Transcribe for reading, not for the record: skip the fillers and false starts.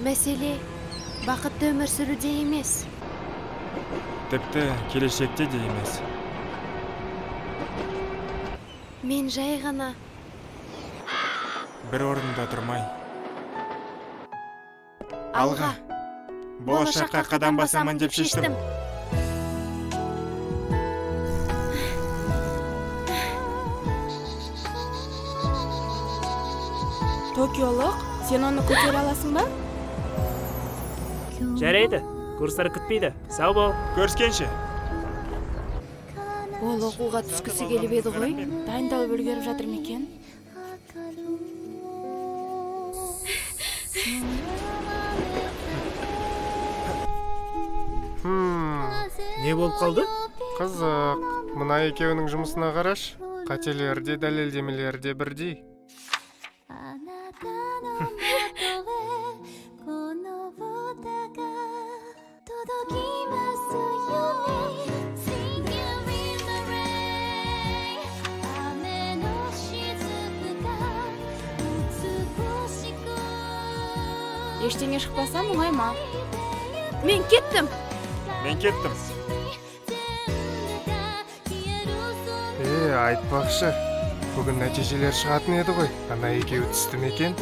Мәселе бақытты өмір сүруде емес. Тіпті келешекте де емес. Мен жай ғана бір орында тұрмай. алға, болашаққа қадам басамын деп шештім. Токиолық, сен оны көтере аласың ба? Жарайды, курстар күтпейді. Сау бол. Көріскенше. ол оқуға түскісі келіп еді ғой. Дайындалып үлгеріп жатыр ма екен? Не болып қалды? Қызық. Мына екеуінің жұмысына қараш. Қателер де дәлелдемелер де бірдей. Ештеңе шықпаса мұңайма. Мен кеттім. Айтпақшы, бүгін нәтижелер шығатын еді ғой. Ана екеуі түсті ме екен?